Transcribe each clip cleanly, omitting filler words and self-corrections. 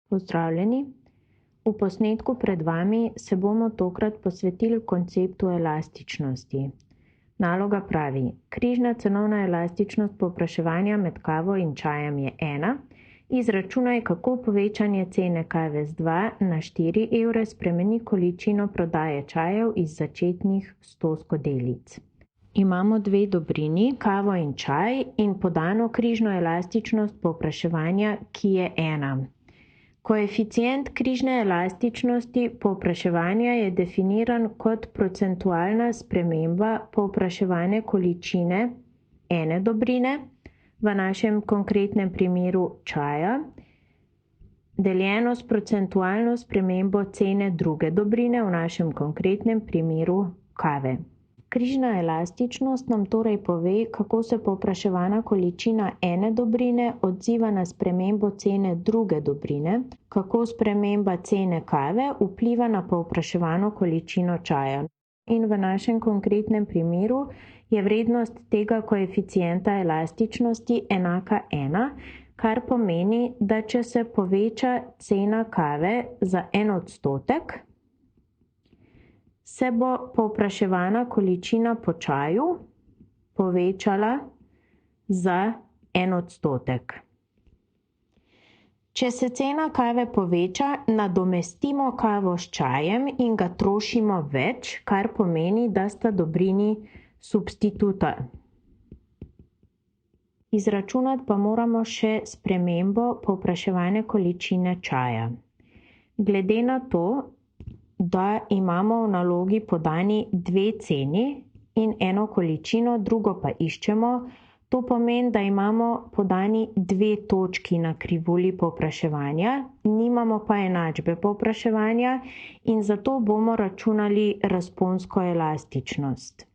Pozdravljeni. V posnetku pred vami se bomo tokrat posvetili konceptu elastičnosti. Naloga pravi: križna cenovna elastičnost povpraševanja med kavo in čajem je 1. Izračunaj, kako povečanje cene kave z 2 na 4 evre spremeni količino prodaje čajev iz začetnih 100 skodelic. Imamo dve dobrini, kavo in čaj, in podano križno elastičnost povpraševanja, ki je 1. Koeficient križne elastičnosti povpraševanja je definiran kot procentualna sprememba povpraševane količine ene dobrine, v našem konkretnem primeru čaja, deljeno s procentualno spremembo cene druge dobrine, v našem konkretnem primeru kave. Križna elastičnost nam torej pove, kako se povpraševana količina ene dobrine odziva na spremembo cene druge dobrine, kako sprememba cene kave vpliva na povpraševano količino čaja. In v našem konkretnem primeru je vrednost tega koeficienta elastičnosti enaka 1, kar pomeni, da če se poveča cena kave za 1 odstotek, se bo povpraševana količina po čaju povečala za 1 odstotek. Če se cena kave poveča, nadomestimo kavo s čajem in ga trošimo več, kar pomeni, da sta dobrini substituta. Izračunati pa moramo še spremembo povpraševane količine čaja. Glede na to, da imamo v nalogi podani 2 ceni in 1 količino, drugo pa iščemo, to pomeni, da imamo podani 2 točki na krivulji povpraševanja, nimamo pa enačbe povpraševanja in zato bomo računali razponsko elastičnost.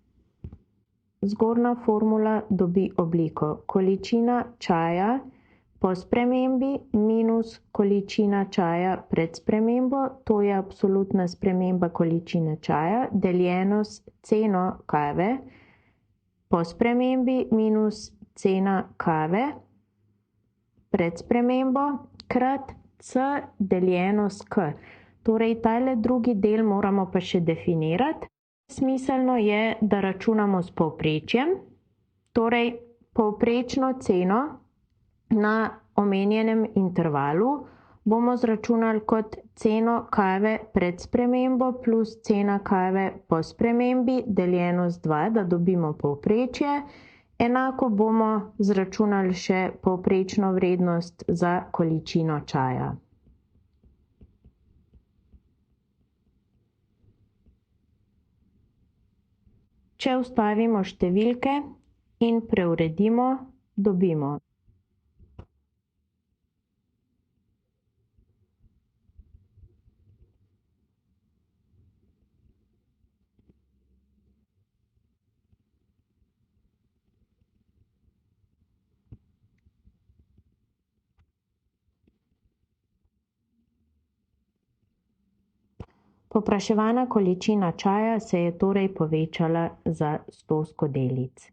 Zgornja formula dobi obliko količina čaja po spremembi minus količina čaja pred spremembo, to je absolutna sprememba količine čaja, deljeno s ceno kave po spremembi minus cena kave pred spremembo krat c deljeno s k. Torej, tale drugi del moramo pa še definirati. Smiselno je, da računamo s povprečjem, torej povprečno ceno na omenjenem intervalu bomo zračunali kot ceno kave pred spremembo plus cena kave po spremembi deljeno z 2, da dobimo povprečje. Enako bomo zračunali še povprečno vrednost za količino čaja. Če vstavimo številke in preuredimo, dobimo povpraševana količina čaja se je torej povečala za 100 skodelic.